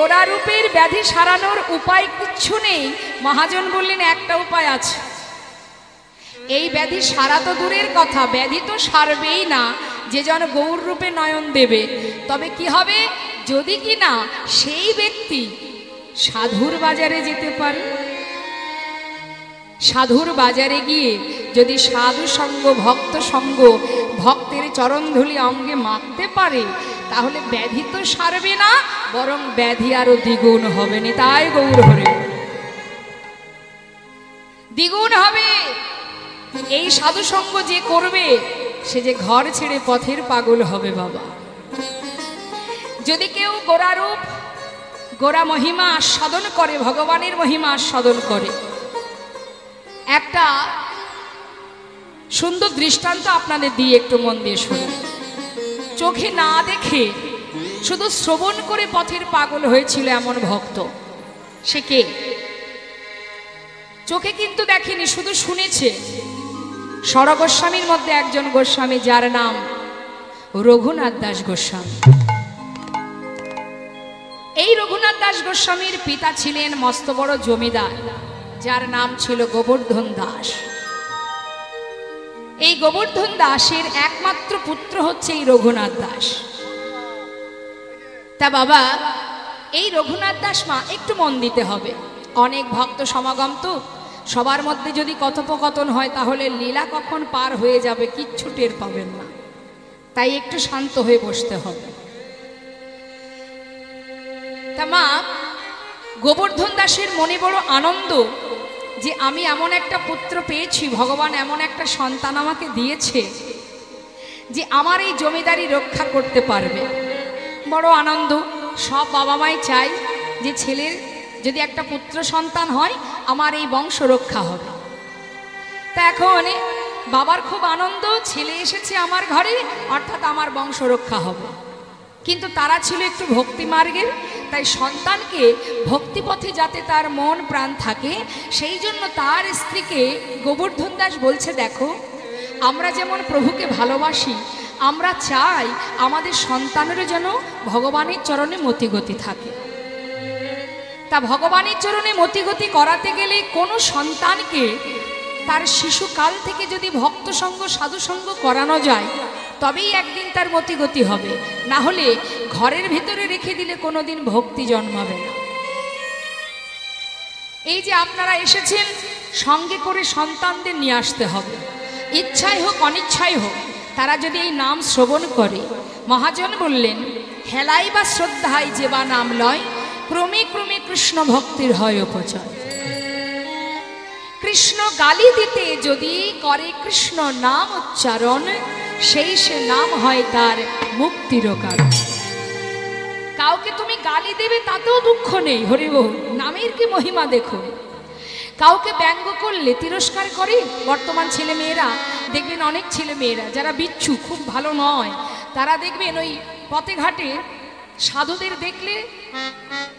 গোড়ারূপের ব্যাধি সারানোর উপায় কিচ্ছু নেই। মহাজন বললেন একটা উপায় আছে। এই ব্যাধি সারা তো দূরের কথা, ব্যাধি তো সারবেই না যে জন গৌর রূপে নয়ন দেবে। তবে কি হবে, যদি কি না সেই ব্যক্তি সাধুর বাজারে যেতে পারে, সাধুর বাজারে গিয়ে যদি সাধু সঙ্গ ভক্ত সঙ্গ ভক্তের চরণধুলি অঙ্গে মাখতে পারে, তাহলে ব্যাধি তো সারবে না, বরং ব্যাধি আরো দ্বিগুণ হবে। না তাই গৌর হরে দ্বিগুণ হবে। এই সাধু সঙ্গ যে করবে সে যে ঘর ছেড়ে পথের পাগল হবে বাবা। যদি কেউ গোড়ারূপ গোড়া মহিমা আস্বাদন করে, ভগবানের মহিমা আস্বাদন করে, একটা সুন্দর দৃষ্টান্ত আপনাদের দিয়ে একটু মন দিয়ে শুনুন। চোখে না দেখে শুধু শ্রবণ করে পথের পাগল হয়েছিল এমন ভক্ত, সে কে? চোখে কিন্তু দেখেনি, শুধু শুনেছে। ষড় গোস্বামীর মধ্যে একজন গোস্বামী, যার নাম রঘুনাথ দাস গোস্বামী। এই রঘুনাথ দাস গোস্বামীর পিতা ছিলেন মস্ত বড় জমিদার, যার নাম ছিল গোবর্ধন দাস। এই গোবর্ধন দাসের একমাত্র পুত্র হচ্ছে এই রঘুনাথ দাস। তা বাবা, এই রঘুনাথ দাস মা একটু মন দিতে হবে, অনেক ভক্ত সমাগম তো, সবার মধ্যে যদি কথোপকথন হয় তাহলে লীলা কখন পার হয়ে যাবে কিচ্ছু টের পাবেন না। তাই একটু শান্ত হয়ে বসতে হবে। তা মা, গোবর্ধন দাসের মনে বড় আনন্দ যে আমি এমন একটা পুত্র পেয়েছি, ভগবান এমন একটা সন্তান আমাকে দিয়েছে যে আমার এই জমিদারি রক্ষা করতে পারবে। বড় আনন্দ। সব বাবা মাই চাই যে ছেলের যদি একটা পুত্র সন্তান হয় আমার এই বংশ রক্ষা হবে। তা এখন বাবার খুব আনন্দ, ছেলে এসেছে আমার ঘরে, অর্থাৎ আমার বংশ রক্ষা হবে। কিন্তু তারা ছিল একটু ভক্তি মার্গের, তাই সন্তানকে ভক্তিপথে যাতে তার মন প্রাণ থাকে, সেই জন্য তার স্ত্রীকে গোবর্ধন দাস বলছে, দেখো আমরা যেমন প্রভুকে ভালোবাসি, আমরা চাই আমাদের সন্তানেরও যেন ভগবানের চরণে মতিগতি থাকে। তা ভগবানের চরণে মতিগতি করাতে গেলে কোনো সন্তানকে তার শিশুকাল থেকে যদি ভক্ত সঙ্গ সাধু সঙ্গ করানো যায়, তবেই একদিন তার মতিগতি হবে। না হলে ঘরের ভিতরে রেখে দিলে কোনোদিন ভক্তি জন্মাবে না। এই যে আপনারা এসেছেন, সঙ্গে করে সন্তানদের নিয়ে আসতে হবে। ইচ্ছাই হোক অনিচ্ছাই হোক, তারা যদি এই নাম শ্রবণ করে, মহাজন বললেন, হেলাই বা শ্রদ্ধায় যে বা নাম লয়, ক্রমে ক্রমে কৃষ্ণ ভক্তির হয় উপচয়। কৃষ্ণ গালি দিতে যদি করে কৃষ্ণ নাম উচ্চারণ, সেই সে নাম হয় তার মুক্তির কারণ। কাউকে তুমি গালি দেবে তাতেও দুঃখ নেই, হরি বল, নামের কি মহিমা দেখো। কাউকে ব্যঙ্গ করলে তিরস্কার করে, বর্তমান ছেলে মেয়েরা দেখবেন, অনেক ছেলে মেয়েরা যারা বিচ্ছু, খুব ভালো নয়, তারা দেখবেন ওই পথে ঘাটে সাধুদের দেখলে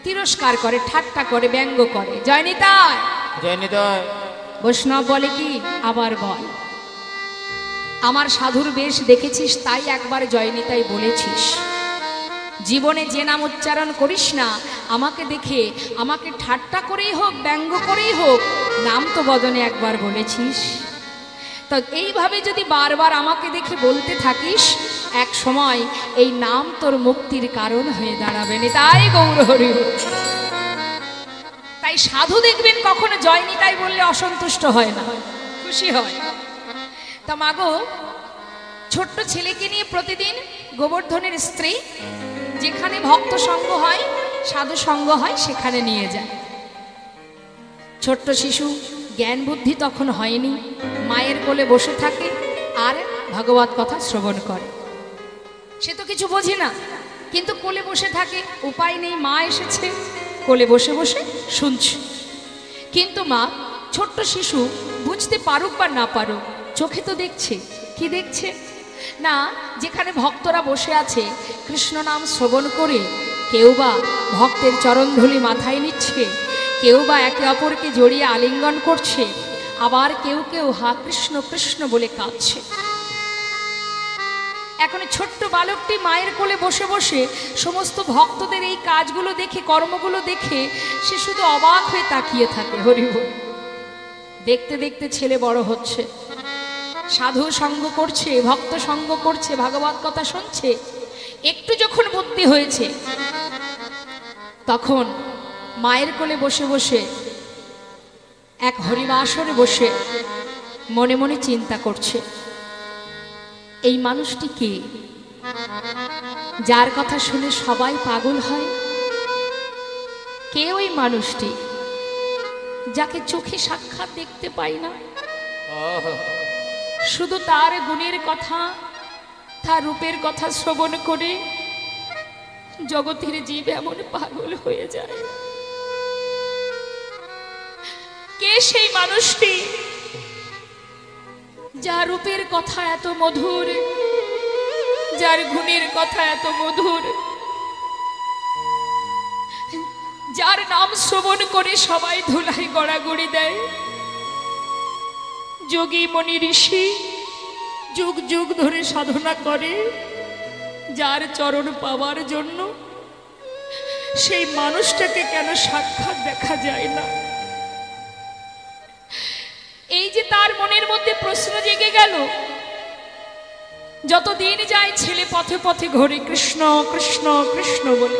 তিরস্কার করে, ঠাট্টা করে, ব্যঙ্গ করে। জয় নিতাই, জয় নিতাই। বৈষ্ণব বলে কি, আবার বল, আমার সাধুর বেশ দেখেছিস তাই একবার জয় নিতাই বলেছিস। জীবনে যে নাম উচ্চারণ করিস না, আমাকে দেখে, আমাকে ঠাট্টা করেই হোক ব্যঙ্গ করেই হোক, নাম তো বদনে একবার বলেছিস। তো এইভাবে যদি বারবার আমাকে দেখে বলতে থাকিস, এক সময় এই নাম তোর মুক্তির কারণ হয়ে দাঁড়াবে। তাই গৌর হরি। তাই সাধু দেখবেন কখনো জয় নিতাই বললে অসন্তুষ্ট হয় না, খুশি হয়। তা মাগো, ছোট্ট ছেলেকে নিয়ে প্রতিদিন গোবর্ধনের স্ত্রী যেখানে ভক্ত সঙ্গ হয়, সাধু সঙ্গ হয়, সেখানে নিয়ে যায়। ছোট্ট শিশু, জ্ঞান বুদ্ধি তখন হয়নি, মায়ের কোলে বসে থাকে আর ভগবত কথা শ্রবণ করে। সে তো কিছু বোঝে না, কিন্তু কোলে বসে থাকে, উপায় নেই, মা এসেছে, কোলে বসে বসে শুনছে। কিন্তু মা, ছোট্ট শিশু বুঝতে পারুক বা না পারুক, চোখে তো দেখছে। কি দেখছে না, যেখানে ভক্তরা বসে আছে কৃষ্ণ নাম শ্রবণ করে, কেউ বা ভক্তের চরণধুলি মাথায় নিচ্ছে, কেউ বা একে অপরকে জড়িয়ে আলিঙ্গন করছে, আবার কেউ কেউ হা কৃষ্ণ কৃষ্ণ বলে কাঁদছে। এখন ছোট্ট বালকটি মায়ের কোলে বসে বসে সমস্ত ভক্তদের এই কাজগুলো দেখে, কর্মগুলো দেখে সে শুধু অবাক হয়ে তাকিয়ে থাকে। হরি বল। দেখতে দেখতে ছেলে বড় হচ্ছে, সাধু সঙ্গ করছে, ভক্ত সঙ্গ করছে, ভাগবত কথা শুনছে। একটু যখন বুদ্ধি হয়েছে তখন মায়ের কোলে বসে বসে এক হরিবাসরে বসে মনে মনে চিন্তা করছে, এই মানুষটি কে, যার কথা শুনে সবাই পাগল হয়? কে ওই মানুষটি যাকে চোখে সাক্ষাৎ দেখতে পাই না, শুধু তার গুণের কথা, তার রূপের কথা শ্রবণ করে জগতের জীব এমন পাগল হয়ে যায়? কে সেই মানুষটি যার রূপের কথা এত মধুর, যার গুণের কথা এত মধুর, যার নাম শ্রবণ করে সবাই ধুলাই গড়াগড়ি দেয়? যোগী মনি ঋষি যুগ যুগ ধরে সাধনা করে যার চরণ পাওয়ার জন্য, সেই মানুষটাকে কেন সাক্ষাৎ দেখা যায় না? এই যে তার মনের মধ্যে প্রশ্ন জেগে গেল, যত দিন যায় ছেলে পথে পথে ঘোরে কৃষ্ণ কৃষ্ণ কৃষ্ণ বলে।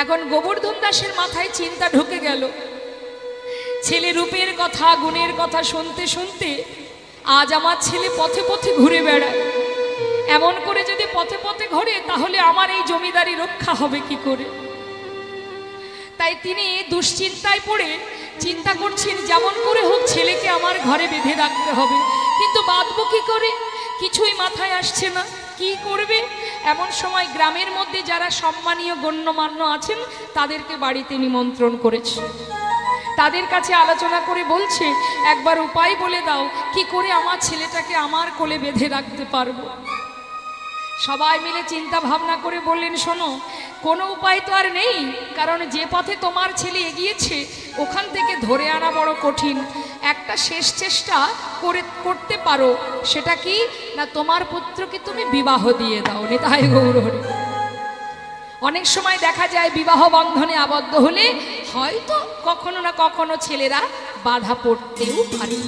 এখন গোবর্ধন দাসের মাথায় চিন্তা ঢুকে গেল, ছেলে রূপের কথা, গুণের কথা শুনতে শুনতে আজ আমার ছেলে পথে পথে ঘুরে বেড়ায়। এমন করে যদি পথে পথে ঘোরে তাহলে আমার এই জমিদারি রক্ষা হবে কি করে? তাই তিনি দুশ্চিন্তায় পড়ে চিন্তা করছেন, যেমন করে হোক ছেলেকে আমার ঘরে বেঁধে রাখতে হবে, কিন্তু বাঁধবো কি করে? কিছুই মাথায় আসছে না, কি করবে? এমন সময় গ্রামের মধ্যে যারা সম্মানীয় গণ্যমান্য আছেন তাদেরকে বাড়িতে নিমন্ত্রণ করেছে। তাদের কাছে আলোচনা করে বলছে, একবার উপায় বলে দাও, কি করে আমার ছেলেটাকে আমার কোলে বেঁধে রাখতে পারবো? সবাই মিলে চিন্তা ভাবনা করে বললেন, শোনো, কোনো উপায় তো আর নেই, কারণ যে পথে তোমার ছেলে এগিয়েছে ওখান থেকে ধরে আনা বড় কঠিন। একটা শেষ চেষ্টা করতে পারো, সেটা কি না, তোমার পুত্রকে তুমি বিবাহ দিয়ে দাও। নিতাই গৌর হরি। অনেক সময় দেখা যায় বিবাহ বন্ধনে আবদ্ধ হলে হয়তো কখনো না কখনো ছেলেরা বাধা পড়তেও পারে।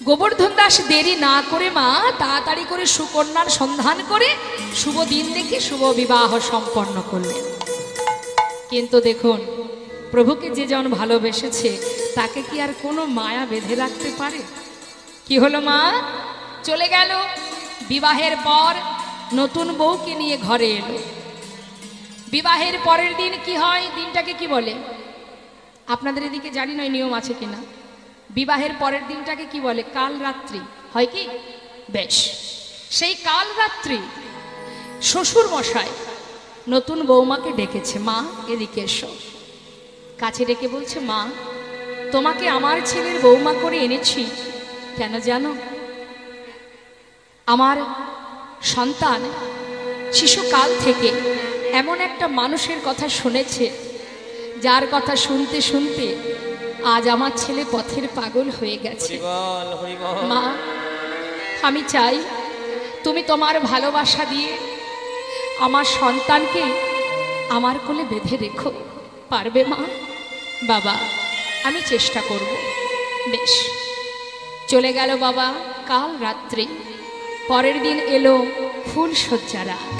গোবর্ধন দাস দেরি না করে মা তাড়াতাড়ি করে সুকন্যার সন্ধান করে শুভ দিন দেখে শুভ বিবাহ সম্পন্ন করলেন। কিন্তু দেখুন, প্রভুকে যে জন ভালোবেসেছে তাকে কি আর কোনো মায়া বেঁধে রাখতে পারে? কি হলো, মা চলে গেল, বিবাহের পর নতুন বউকে নিয়ে ঘরে এলো। বিবাহের পরের দিন কি হয়, দিনটাকে কি বলে? আপনাদের এদিকে জানি না নিয়ম আছে কিনা। বিবাহের পরের দিনটাকে কি বলে? কাল রাত্রি হয় কি? বেশ, সেই কাল রাত্রি শ্বশুর মশাই নতুন বৌমাকে ডেকেছে, মা এদিকে এসো। কাছে ডেকে বলছে, মা তোমাকে আমার ছেলের বৌমা করে এনেছি, কেন জানো? আমার সন্তান শিশুকাল থেকে এমন একটা মানুষের কথা শুনেছে, যার কথা শুনতে শুনতে আজ আমার ছেলে পথের পাগল হয়ে গেছে। মা আমি চাই তুমি তোমার ভালোবাসা দিয়ে আমার সন্তানকে আমার কোলে বেঁধে রেখো, পারবে মা? বাবা আমি চেষ্টা করব। বেশ, চলে গেল বাবা কাল রাত্রি। পরের দিন এলো ফুলশয্যা রাত।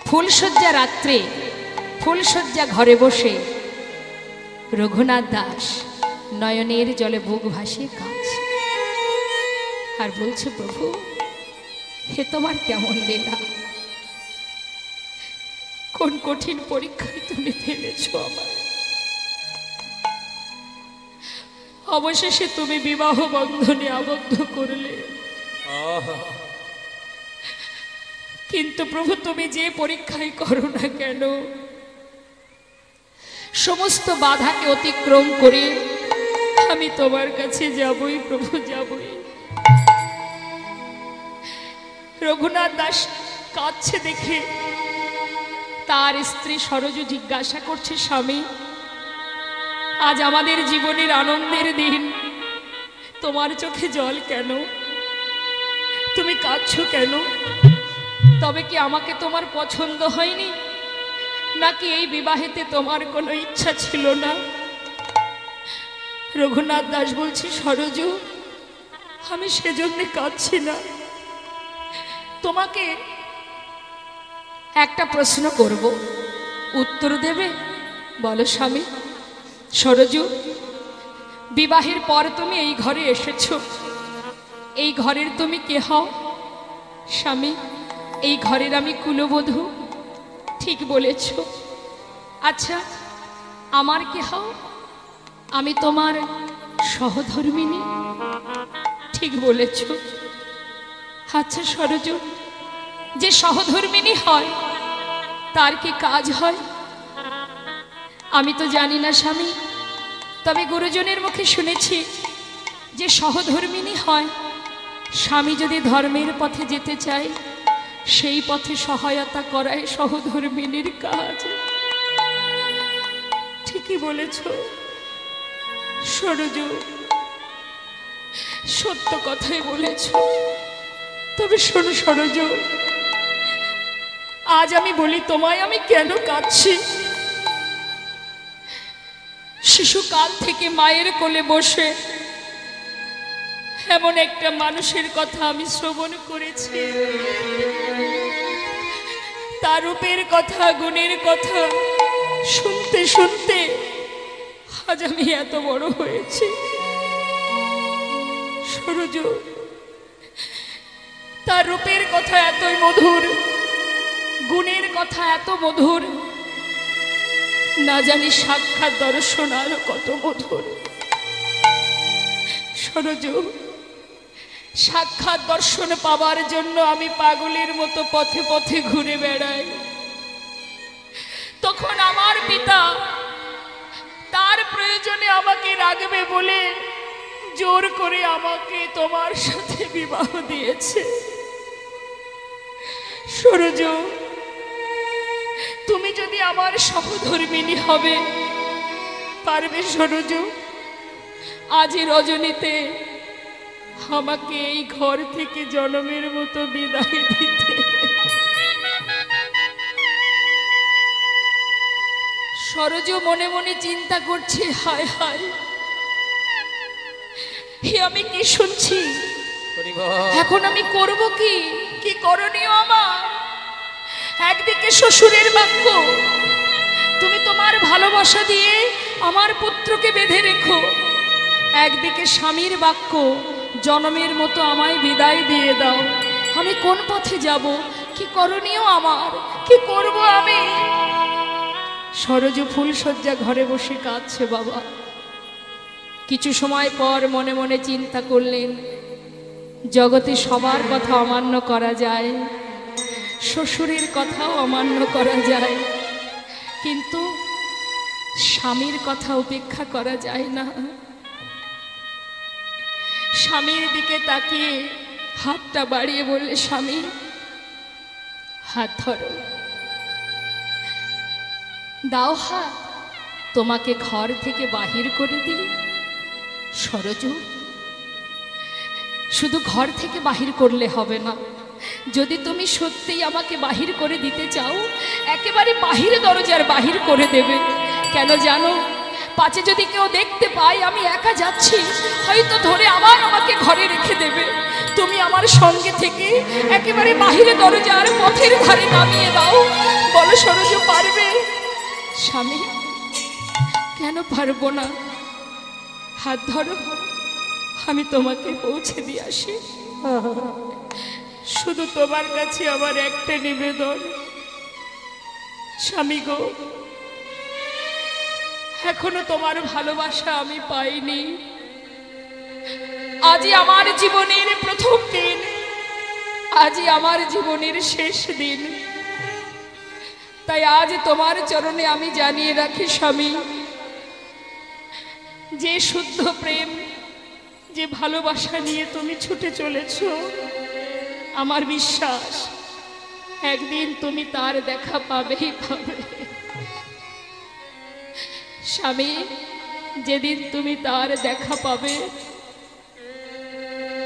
ফুলশয্যা রাত্রে ফুলশয্যা ঘরে বসে রঘুনাথ দাস নয়নের জলে বুক ভাসিয়ে কাঁদছে আর বলছে, প্রভু হে তোমার কেমন লীলা, কোন কঠিন পরীক্ষায় তুমি ফেলেছ আমার। অবশেষে তুমি বিবাহ বন্ধনে আবদ্ধ করলে, কিন্তু প্রভু তুমি যে পরীক্ষায় করো না কেন, সমস্ত বাধাকে অতিক্রম করে আমি তোমার কাছে যাবই প্রভু, যাবই। রঘুনাথ দাস কাঁদছে দেখে তার স্ত্রী সরজু জিজ্ঞাসা করছে, স্বামী আজ আমাদের জীবনের আনন্দের দিন, তোমার চোখে জল কেন? তুমি কাঁদছো কেন? তবে কি আমাকে তোমার পছন্দ হয়নি, নাকি এই বিবাহেতে তোমার কোনো ইচ্ছা ছিল না? রঘুনাথ দাস বলছি, সরজু, আমি সেজন্য কাঁদছি না। তোমাকে একটা প্রশ্ন করব, উত্তর দেবে? বলো স্বামী। সরজু, বিবাহের পর তুমি এই ঘরে এসেছো, এই ঘরের তুমি কে হও? স্বামী, এই ঘরের আমি কুলবধূ। ঠিক বলেছ। আচ্ছা, আমার কে হও? আমি তোমার সহধর্মিনী। ঠিক বলেছ। আচ্ছা সরজু, যে সহধর্মিনী হয় তার কি কাজ হয়? আমি তো জানি না স্বামী, তবে গুরুজনের মুখে শুনেছি যে সহধর্মিনী হয় স্বামী যদি ধর্মের পথে যেতে চায় সেই পথে সহায়তা করায় সহধর্মিনীর কাজ। ঠিকই বলেছ সরজু, সত্য কথাই বলেছ। তবে শোনো সরজু, আজ আমি বলি তোমায় আমি কেন কাঁদছি। শিশুকাল থেকে মায়ের কোলে বসে এমন একটা মানুষের কথা আমি শ্রবণ করেছি, তার রূপের কথা, গুণের কথা শুনতে শুনতে আজ আমি এত বড় হয়েছি। সরজু, তার রূপের কথা এতই মধুর, গুণের কথা এত মধুর, না জানি সাক্ষাৎ দর্শন আরো কত মধুর। সরজু, সাক্ষাৎ দর্শন পাবার জন্য আমি পাগলের মতো পথে পথে ঘুরে বেড়াই। তখন আমার পিতা তার প্রয়োজনে আমাকে রাখবে বলে জোর করে আমাকে তোমার সাথে বিবাহ দিয়েছে। সরজু, তুমি যদি আমার সহধর্মিনী হবে, পারবে সরজু আজ রজনীতে আমাকে এই ঘর থেকে জনমের মতো বিদায় দিতে? সরজু মনে মনে চিন্তা করছে, হায় হায়, হে আমি কি শুনছি, এখন আমি করব কি? কি করণীয় আমার? একদিকে শ্বশুরের বাক্য, তুমি তোমার ভালোবাসা দিয়ে আমার পুত্রকে বেঁধে রেখো, একদিকে স্বামীর বাক্য, জনমের মতো আমায় বিদায় দিয়ে দাও। আমি কোন পথে যাব? কি করণীয় আমার? কি করব আমি? সরজু ফুলশয্যা ঘরে বসে কাঁদছে বাবা। কিছু সময় পর মনে মনে চিন্তা করলেন, জগতে সবার কথা অমান্য করা যায়, শ্বশুরের কথাও অমান্য করা যায়, কিন্তু স্বামীর কথা উপেক্ষা করা যায় না। স্বামীর দিকে তাকিয়ে হাতটা বাড়িয়ে বললে, স্বামী হাত ধরো, দাও হাত, তোমাকে ঘর থেকে বাহির করে দিই। সরজু, শুধু ঘর থেকে বাহির করলে হবে না, যদি তুমি সত্যিই আমাকে বাহির করে দিতে চাও একেবারে বাহির দরজার বাহির করে দেবে। কেন জানো? পাছে যদি কেউ দেখতে পায় আমি একা যাচ্ছি, হয়তো ধরে আবার আমাকে ঘরে রেখে দেবে। তুমি আমার সঙ্গে থেকে একেবারে বাহিরে দরজার পথের ধারে নামিয়ে দাও। বলো সরজু, পারবে? স্বামী, কেন পারবো না? হাত ধরো, আমি তোমাকে পৌঁছে দিয়ে আসি। শুধু তোমার কাছে আমার একটা নিবেদন, স্বামী গো, এখনো তোমার ভালোবাসা আমি পাইনি। আজই আমার জীবনের প্রথম দিন, আজই আমার জীবনের শেষ দিন। তাই আজ তোমার চরণে আমি জানিয়ে রাখি স্বামী, যে শুদ্ধ প্রেম, যে ভালোবাসা নিয়ে তুমি ছুটে চলেছ, আমার বিশ্বাস একদিন তুমি তার দেখা পাবেই পাবে। স্বামী, যেদিন তুমি তার দেখা পাবে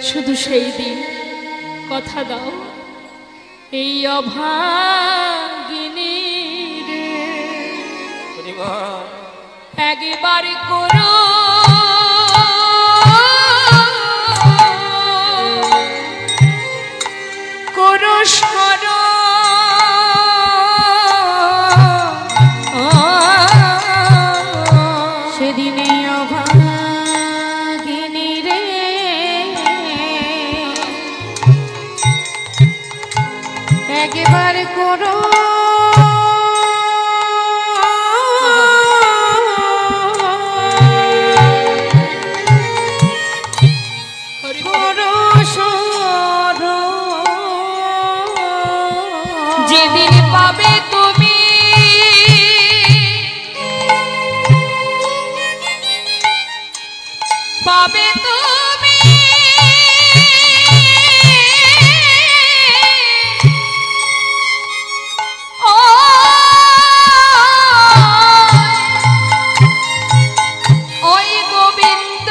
শুধু সেই দিন কথা দাও এই অভাগিনী রে একবার করো করো সেদিনে অভাগিনী রে একবার করো যেদিন পাবে তুমি পাবে তুমি ওই গোবিন্দ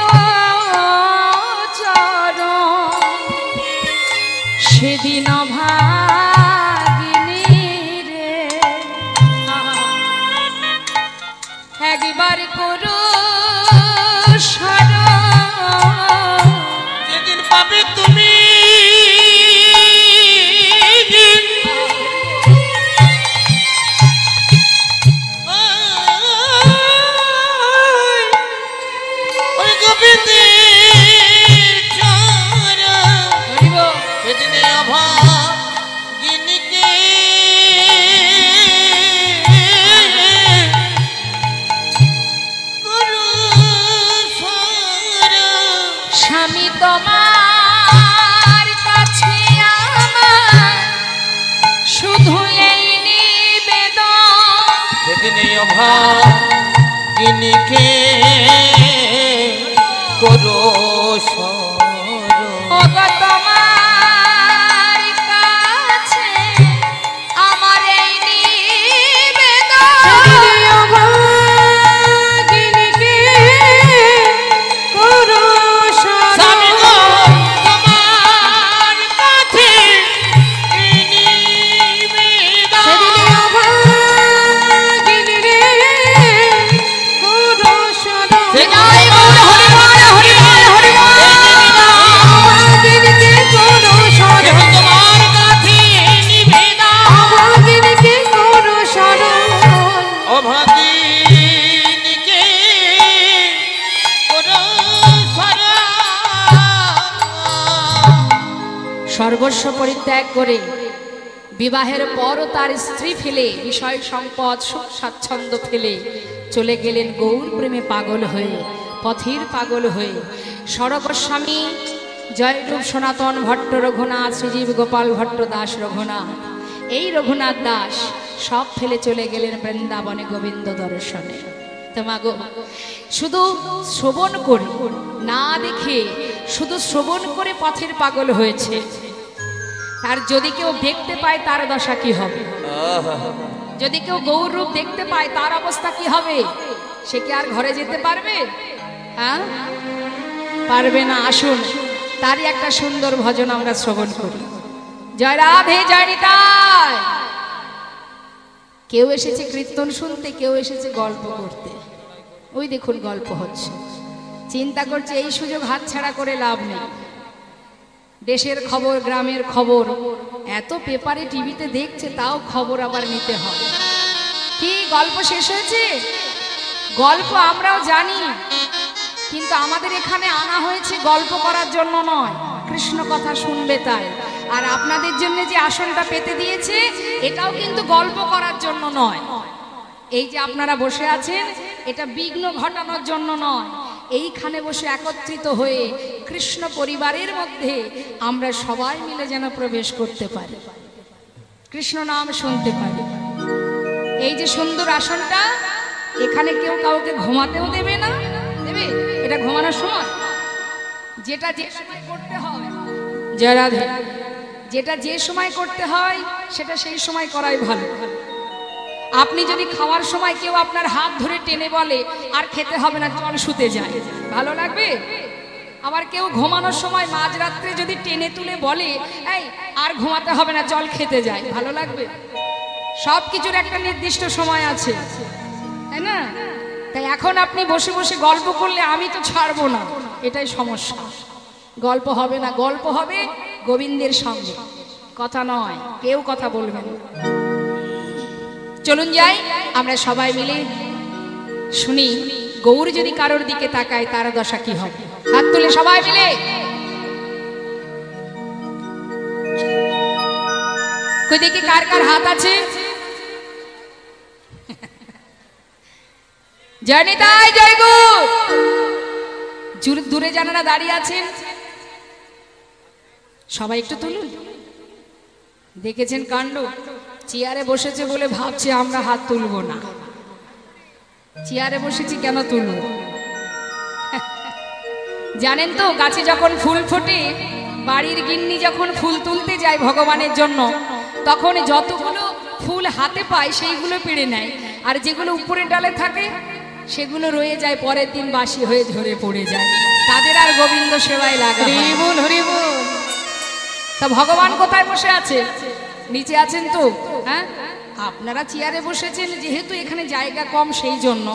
চরণ সেদিন একবার করো যেদিন পাবে তুমি ওই গোবিন্দের চরণ সেদিনে অভাগিনীকে স্বামী তোমার কাছে আমার শুধু এই নিবেদন সেদিনে অভাগিনীকে করো তোমার কাছে আমার এই নিবেদন সর্বস্ব পরিত্যাগ করে বিবাহের পরও তার স্ত্রী ফেলে বিষয় সম্পদ সুখ স্বাচ্ছন্দ্য ফেলে চলে গেলেন গৌর প্রেমে পাগল হয়ে পথের পাগল হয়ে সরগোস্বামী জয়রূপ সনাতন ভট্ট রঘুনাথ শ্রীজীব গোপাল ভট্ট দাস রঘুনাথ এই রঘুনাথ দাস সব ফেলে চলে গেলেন বৃন্দাবনে গোবিন্দ দর্শনে। তোমাগো শুধু শ্রবণ করে না দেখে শুধু শ্রবণ করে পথের পাগল হয়েছে, তার যদি কেউ দেখতে পায় তার দশা কি হবে? যদি কেউ গৌর রূপ দেখতে পায় তার অবস্থা কি হবে? সে কি আর ঘরে যেতে পারবে? হ্যাঁ, পারবে না। আসুন তারই একটা সুন্দর ভজন আমরা শ্রবণ করি। জয় রাধে জয় নিতাই। কেউ এসেছে কীর্তন শুনতে, কেউ এসেছে গল্প করতে। ওই দেখুন গল্প হচ্ছে, চিন্তা করছে এই সুযোগ হাতছাড়া করে লাভ নেই। দেশের খবর, গ্রামের খবর এত পেপারে টিভিতে দেখছে, তাও খবর আবার নিতে হয়। কি গল্প শেষ হয়েছে? গল্প আমরাও জানি, কিন্তু আমাদের এখানে আনা হয়েছে গল্প করার জন্য নয়, কৃষ্ণ কথা শুনবে তাই। আর আপনাদের জন্য যে আসনটা পেতে দিয়েছে এটাও কিন্তু গল্প করার জন্য নয়। এই যে আপনারা বসে আছেন এটা বিঘ্ন ঘটানোর জন্য নয়, এইখানে বসে একত্রিত হয়ে কৃষ্ণ পরিবারের মধ্যে আমরা সবাই মিলে যেন প্রবেশ করতে পারি, কৃষ্ণ নাম শুনতে পারি। এই যে সুন্দর আসনটা, এখানে কেউ কাউকে ঘুমাতেও দেবে না, দেবে? এটা ঘুমানোর সময়, যেটা যে সময় করতে হয়, জয় রাধে, যেটা যে সময় করতে হয় সেটা সেই সময় করাই ভালো। আপনি যদি খাওয়ার সময় কেউ আপনার হাত ধরে টেনে বলে আর খেতে হবে না, চল শুতে যায়, ভালো লাগবে? আবার কেউ ঘুমানোর সময় মাঝরাত্রে যদি টেনে তুলে বলে এই আর ঘুমাতে হবে না, চল খেতে যাই, ভালো লাগবে? সব কিছুর একটা নির্দিষ্ট সময় আছে, তাই না? তাই এখন আপনি বসে বসে গল্প করলে আমি তো ছাড়বো না, এটাই সমস্যা। গল্প হবে না, গল্প হবে গোবিন্দের সঙ্গে, কথা নয়, কেউ কথা বলবেন। চলুন যাই আমরা সবাই মিলে শুনি গৌর যদি কারোর দিকে তাকায় তার দশা কি হবে। হাত তুলে সবাই মিলে। কই দেখি কার কার হাত আছে? জয় নিতাই, জয় গৌর। দূরে যারা দাঁড়িয়ে আছেন সবাই একটু তুলুন। দেখেছেন কাণ্ড, চেয়ারে বসেছে বলে ভাবছে আমরা হাত তুলবো না। চেয়ারে বসেছি কেন তুলব? জানেন তো গাছে যখন ফুল ফোটে, বাড়ির গিন্নি যখন ফুল তুলতে যায় ভগবানের জন্য, তখন যতগুলো ফুল হাতে পায় সেইগুলো পেড়ে নেয়, আর যেগুলো উপরের ডালে থাকে সেগুলো রয়ে যায়, পরের দিন বাসি হয়ে ঝরে পড়ে যায়, তাদের আর গোবিন্দ সেবায় লাগা হয় না। হরিবোল হরিবোল। তা ভগবান কোথায় বসে আছে? নিচে আছেন তো? হ্যাঁ, আপনারা চেয়ারে বসেছেন যেহেতু এখানে জায়গা কম, সেই জন্য।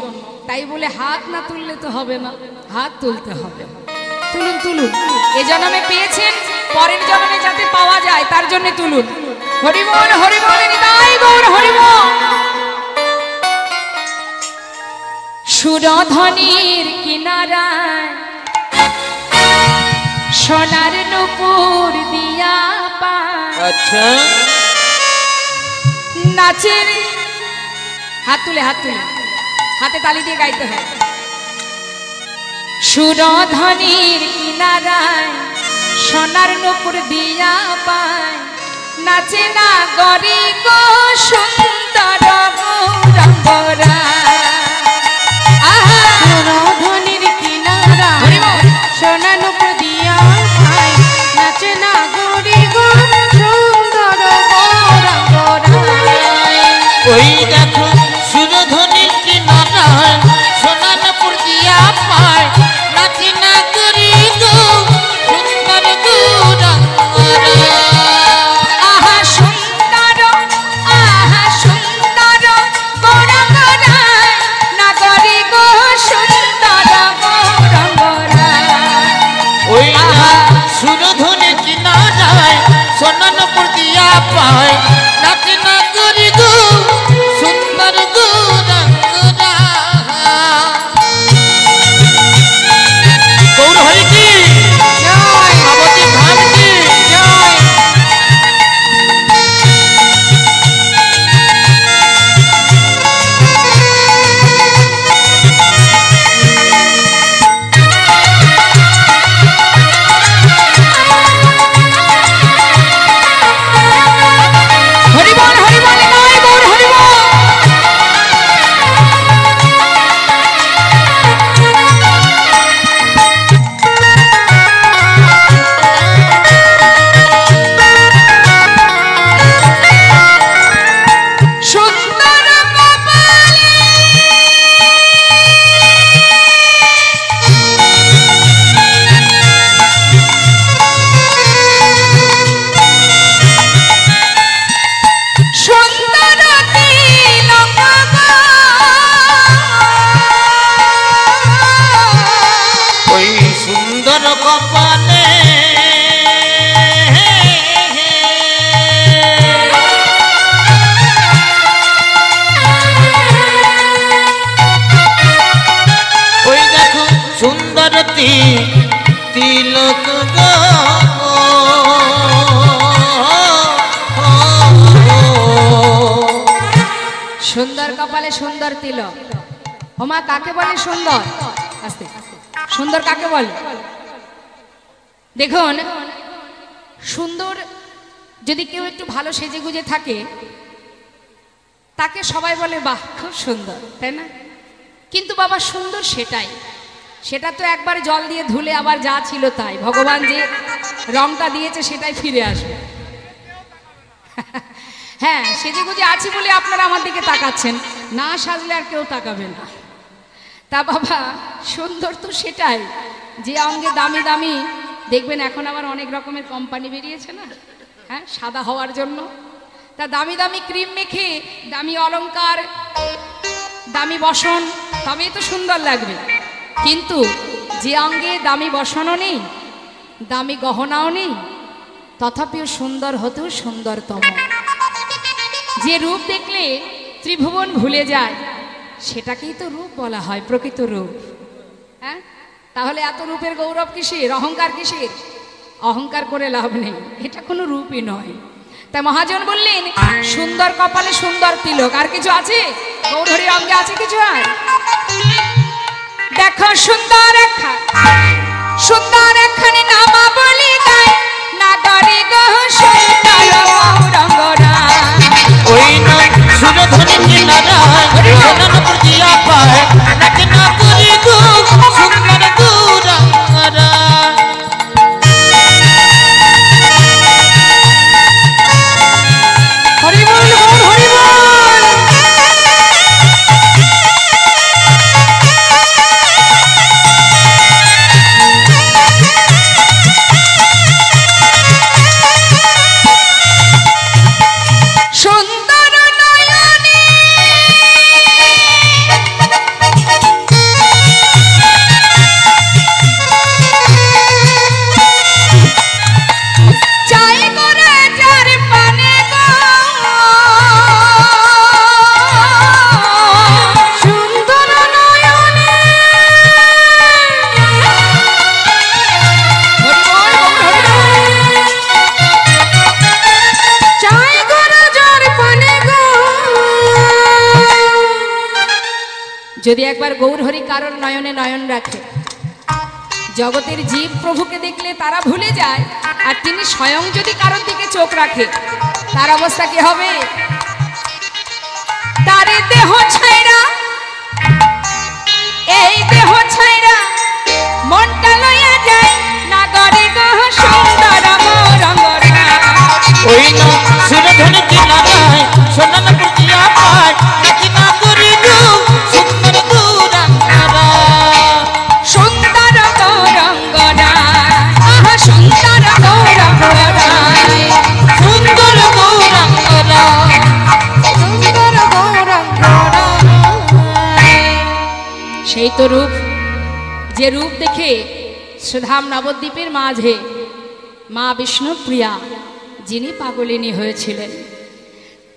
তাই বলে হাত না তুললে তো হবে না, হাত তুলতে হবে। তুলুন তুলুন, এ জন্মে পেয়েছেন, পরের জন্মে যাতে পাওয়া যায় তার জন্য তুলুন। হরিবোল হরিবোল, নিতাই গৌর হরিবোল। সুরধনির কিনারায় সোনার নূপুর দিয়া পায়, আচ্ছা নাচের। হাত তুলে, হাত তুলে, হাতে তালি দিয়ে গাইতে হয়। সুরধনির কিনারায় সোনার নূপুর দিয়া পায়, নাচে না গরি গো সুন্দর গৌরাঙ্গরা। সুরধনির কিনারা সোনা নূপুর দিয়া পায়, নাচে না গরি গো সুন্দর গৌরাঙ্গরা। ওই দেখো সুরধনির কিনারায় সোনা নূপুর দিয়া পায়, নাচে না করি গো সুন্দর গৌরাঙ্গরা। আহা সুন্দর, আহা সুন্দর গৌরাঙ্গরা, নাগরি গো সুন্দর গৌরাঙ্গরা। ওই সুরধনির কিনারায় সোনা নূপুর দিয়া পায়, নাচে না করি গো সুন্দর গৌরাঙ্গরা। গৌর হরি কি জয় ভগবতী ধাম কি জয়। হরিবল হরিবল, নিতাই গৌর হরিবল। সুন্দর কপালে সুন্দর তিলক গো। ওই সুন্দর কপালে ওই দেখো সুন্দর তিলক গো। সুন্দর কপালে সুন্দর তিলক। ওমা কাকে বলে সুন্দর? আস্তে, সুন্দর কাকে বলে? দেখুন, সুন্দর যদি কেউ একটু ভালো সেজে গুজে থাকে, তাকে সবাই বলে বাহ খুব সুন্দর, তাই না? কিন্তু বাবা সুন্দর সেটাই, সেটা তো একবার জল দিয়ে ধুলে আবার যা ছিল তাই, ভগবান যে রংটা দিয়েছে সেটাই ফিরে আসবে। হ্যাঁ, সেজে গুজে আছি বলে আপনারা আমার দিকে তাকাচ্ছেন, না সাজলে আর কেউ তাকাবে না। তা বাবা সুন্দর তো সেটাই, যে অঙ্গে দামি দামি দেখবেন এখন আবার অনেক রকমের কোম্পানি বেরিয়েছে না, হ্যাঁ, সাদা হওয়ার জন্য। তা দামি দামি ক্রিম মেখে, দামি অলংকার, দামি বসন, তবেই তো সুন্দর লাগবে। কিন্তু যে অঙ্গে দামি বসনও নেই, দামি গহনাও নেই, তথাপিও সুন্দর হতেও সুন্দরতম, যে রূপ দেখলে ত্রিভুবন ভুলে যায়, সেটাকেই তো রূপ বলা হয়, প্রকৃত রূপ। হ্যাঁ, তাহলে এত রূপের গৌরব কিসের, অহংকার কিসের? অহংকার করে লাভ নেই, এটা কোনো রূপই নয়। তাই মহাজন বললেন, সুন্দর কপালে সুন্দর তিলক, আর কিছু আছে? গৌরহরির অঙ্গে আছে কিছু? আর দেখো সুন্দর সুন্দর একখানি নামা বলি গায়, নাগরে গহ সুন্দর গৌরঙ্গরা। ওই না সুরধনি কিনারায় সোনানপুর জিয়া পায়, নাকি না করি গো সুন্দর গৌরঙ্গরা। হরি বল, হরি বল। সুন্দর নয়নে চাই করে যার পানে গো, সুন্দর নয়নে চাই করে যার পানে গো। যদি একবার গৌরহরি কারোর নয়নে নয়ন রাখে, জগতের জীব প্রভুকে দেখলে তারা ভুলে যায়, আর তিনি স্বয়ং যদি কারোর দিকে চোখ রাখে, তার অবস্থা কি হবে? তার দেহ ছাইরা, এই দেহ ছাইরা মনটা লইয়া যায়, নাগরে গহ সুন্দর গৌরঙ্গরা। ওই না সুরধনি কিনারায় সোনানপুর জিয়া পায়, নাকি না করি গো সুন্দর গৌরঙ্গরা। সুন্দর গৌরঙ্গরা, আহা সুন্দর গৌরঙ্গরা, সুন্দর গৌরঙ্গরা। সুন্দর গৌরঙ্গরা। সেই তো রূপ, যে রূপ দেখে সুধাম নবদ্বীপের মাঝে মা বিষ্ণুপ্রিয়া, যিনি পাগলিনী হয়েছিলেন,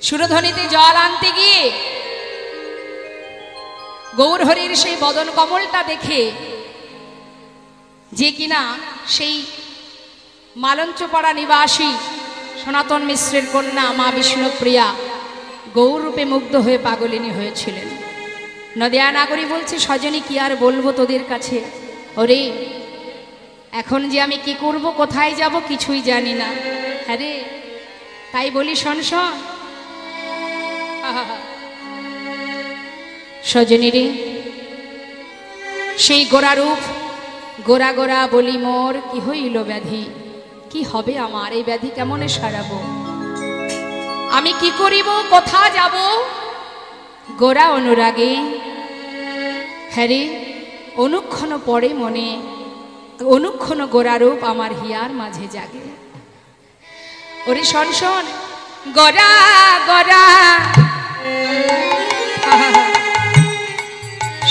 সুরধ্বনিতে জল আনতে গিয়ে গৌরহরির সেই বদন কমলটা দেখে, যে কিনা সেই মালঞ্চপাড়া নিবাসী সনাতন মিশ্রের কন্যা মা বিষ্ণুপ্রিয়া, গৌরূপে মুগ্ধ হয়ে পাগলিনী হয়েছিলেন। নদিয়া নাগরী বলছে, সজনী কি আর বলবো তোদের কাছে, ওরে এখন যে আমি কি করব, কোথায় যাব, কিছুই জানি না। হ্যাঁ রে, তাই বলি শোন শোন। সজনী রে, সেই গোরা রূপ, গোরা গোরা বলি মোর কি হইল ব্যাধি, কি হবে আমার এই ব্যাধি, কেমনে সারাবো, আমি কি করিব, কোথা যাব, গোরা অনুরাগে। হ্যাঁ রে, অনুক্ষণ পড়ে মনে, অনুক্ষণ গোরা রূপ আমার হিয়ার মাঝে জাগে। ওরে শোন শোন, গোরা গোরা।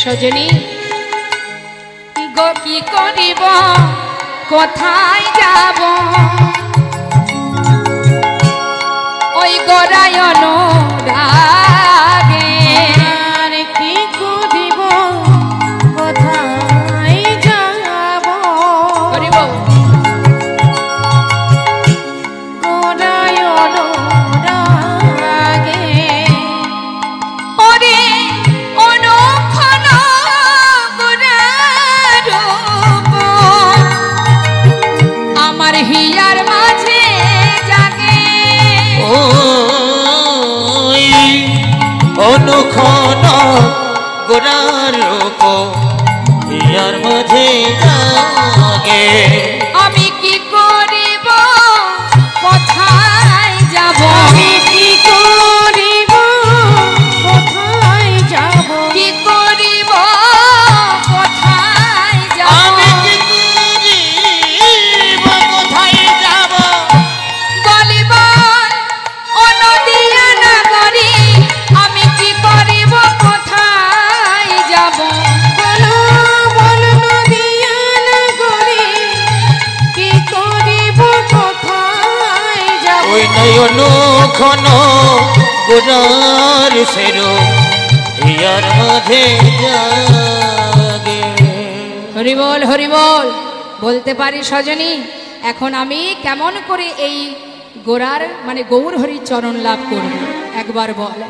সজনী গো কি করিব, কোথায় যাব, ওই গোরায় অনুরাগে। আর কি করিব, কোথায় যাব, করিব গোরায় অনুরাগে। ওরে অনুক্ষণ গোরার রূপ আমার হিয়ার মাঝে জাগে। ওই অনুক্ষণ গোরার রূপ হিয়ার মাঝে জাগে। আমি কি করিব, কোথায় যাব, আমি কি করিব, কোথায় যাব, কি করিব, কোথায় যাব, আমি কি ওই নয়ন খন গোরার সেরো হিয়ার মাঝে জাগে। হরিবল হরিবল। বলতে পারি সজনী, এখন আমি কেমন করে এই গোরার মানে গৌর হরির চরণ লাভ করব, একবার বল।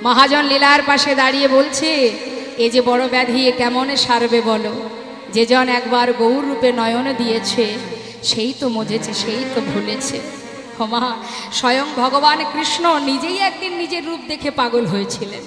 মহাজন লীলার পাশে দাঁড়িয়ে বলছে, এ যে বড় ব্যাধি এ কেমন সারবে বলো। যে জন একবার গৌর রূপে নয়ন দিয়েছে সেই তো মজেছে, সেই তো ভুলেছে। মা, স্বয়ং ভগবান কৃষ্ণ নিজেই একদিন নিজের রূপ দেখে পাগল হয়েছিলেন।